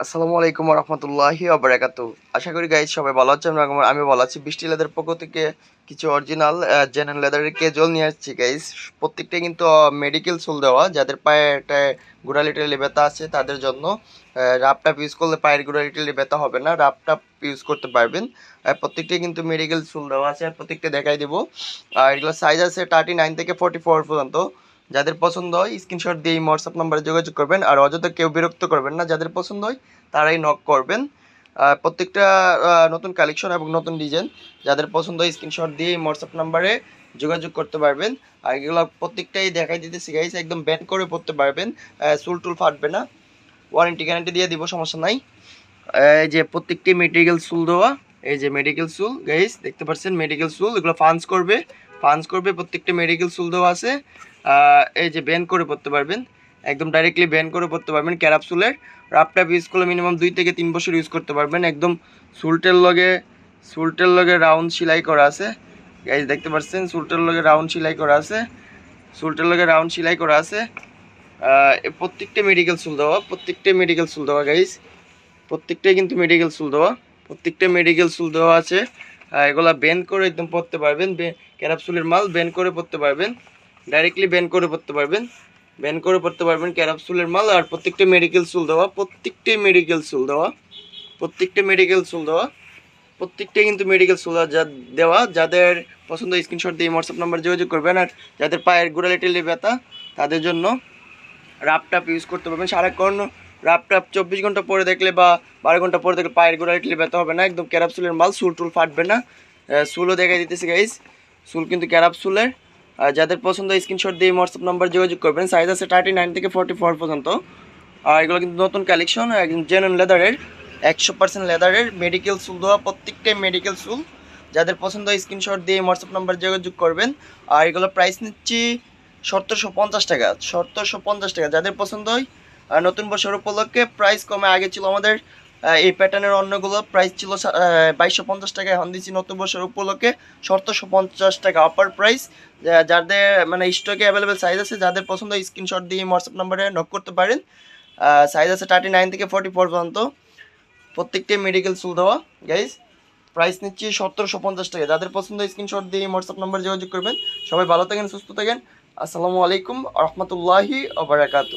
আসসালামু আলাইকুম রহমতুল্লাহি ওবারাকাতু। আশা করি গাইজ সবাই ভালো আছেন। আমি ভালো আছি। বৃষ্টি লেদার পক্ষ থেকে কিছু অরিজিনাল জেনারেল লেদারের কেজল নিয়ে আসছি গাইজ। প্রত্যেকটা কিন্তু মেডিকেল সোল দেওয়া, যাদের পায়ে গোড়ালি টেলে ব্যথা আছে তাদের জন্য। রাফটাপ ইউজ করলে পায়ের গোড়ালি টেলে ব্যথা হবে না, রাফটাপ ইউজ করতে পারবেন। প্রত্যেকটাই কিন্তু মেডিকেল সোল দেওয়া আছে, প্রত্যেকটা দেখাই দেবো। আর এগুলো সাইজ আছে 39 থেকে 44 পর্যন্ত। যাদের পছন্দ হয় স্ক্রিনশট দিয়ে এই হোয়াটসঅ্যাপ নাম্বারে যোগাযোগ করবেন। আর অযথা কেউ বিরক্ত করবেন না, যাদের পছন্দ হয় তারাই নক করবেন। প্রত্যেকটা নতুন কালেকশন এবং নতুন ডিজাইন, যাদের পছন্দ হয় স্ক্রিনশট দিয়ে এই হোয়াটসঅ্যাপ নাম্বারে যোগাযোগ করতে পারবেন। আর এগুলো প্রত্যেকটাই দেখাই দিতেছি গাইস, একদম ব্যান্ড করে পড়তে পারবেন, চুল টুল ফাটবে না, ওয়ারেন্টি গ্যারান্টি দিয়ে দিব, সমস্যা নাই। এই যে প্রত্যেকটি মেডিকেল চুল দেওয়া, এই যে মেডিকেল চুল গাইস দেখতে পাচ্ছেন, মেডিকেল চুল এগুলো ফান্স করবে প্রত্যেকটা মেডিকেল চুল দেওয়া আছে। এই যে ব্যান্ড করে পড়তে পারবেন, একদম ডাইরেক্টলি ব্যান্ড করে পড়তে পারবেন। ক্যারাপসুলের রাফটাপ ইউজ করলে মিনিমাম 2 থেকে 3 বছর ইউজ করতে পারবেন। একদম সুলটের লগে রাউন্ড সেলাই করা আছে গাইস, দেখতে পাচ্ছেন সুলটের লগে রাউন্ড সেলাই করা আছে, প্রত্যেকটা মেডিকেল চুল দেওয়া গাইস, প্রত্যেকটাই কিন্তু মেডিকেল চুল দেওয়া, প্রত্যেকটা মেডিকেল চুল দেওয়া আছে। এগুলা বেন্ড করে একদম পড়তে পারবেন, ক্যারাপসুলের মাল বেন্ড করে পড়তে পারবেন, ডাইরেক্টলি বেন্ড করে পড়তে পারবেন, ক্যারাপসুলের মাল। আর প্রত্যেকটা মেডিকেল চুল দেওয়া, প্রত্যেকটাই কিন্তু মেডিকেল চুল দেওয়া। যাদের পছন্দ স্ক্রিনশট দিয়ে হোয়াটসঅ্যাপ নাম্বার যোগাযোগ করবেন। আর যাদের পায়ের গোড়ালি টেলে ব্যথা তাদের জন্য রাফটাপ ইউজ করতে পারবেন সারাক্ষণ। রাফটাপ 24 ঘন্টা পরে দেখলে বা 12 ঘন্টা পরে দেখলে পায়ের গোড়ালি টেলে ব্যথা হবে না, একদম ক্যারাপসুলের মাল, চুল টুল ফাটবে না। চুলও দেখাই দিতেছি গাইস, চুল কিন্তু ক্যারাপসুলের। যাদের পছন্দ স্ক্রিনশট দিয়ে হোয়াটসঅ্যাপ নাম্বার যোগাযোগ করবেন। সাইজ আছে 39 থেকে 44 পর্যন্ত। আর এগুলো কিন্তু নতুন কালেকশন, একদম জেনুইন লেদারের, 100% লেদারের মেডিকেল চুল দেওয়া, প্রত্যেকটাই মেডিকেল চুল। যাদের পছন্দ স্ক্রিনশট দিয়ে হোয়াটসঅ্যাপ নাম্বার যোগাযোগ করবেন। আর এগুলো প্রাইস নিচ্ছি 1750 টাকা, 1750 টাকা। যাদের পছন্দ হয়, আর নতুন বছর উপলক্ষে প্রাইস কমে, আগে ছিল আমাদের এই প্যাটার্নের অন্যগুলো প্রাইস ছিল 2250 টাকা, এখন দিচ্ছি নতুন বছর উপলক্ষে 1750 টাকা অফার প্রাইস। যাদের মানে স্টকে অ্যাভেলেবেল সাইজ আছে, যাদের পছন্দ স্ক্রিনশট দিয়ে হোয়াটসঅ্যাপ নাম্বারে নক করতে পারেন। সাইজ আছে 39 থেকে 44 পর্যন্ত, প্রত্যেকটাই মেডিকেল চুল দেওয়া গাইজ। প্রাইস নিচ্ছি 1750 টাকা। যাদের পছন্দ স্ক্রিনশট দিয়ে হোয়াটসঅ্যাপ নাম্বার যোগাযোগ করবেন। সবাই ভালো থাকেন, সুস্থ থাকেন। আসসালামু আলাইকুম রহমতুল্লাহি ওয়া বারাকাতুহু।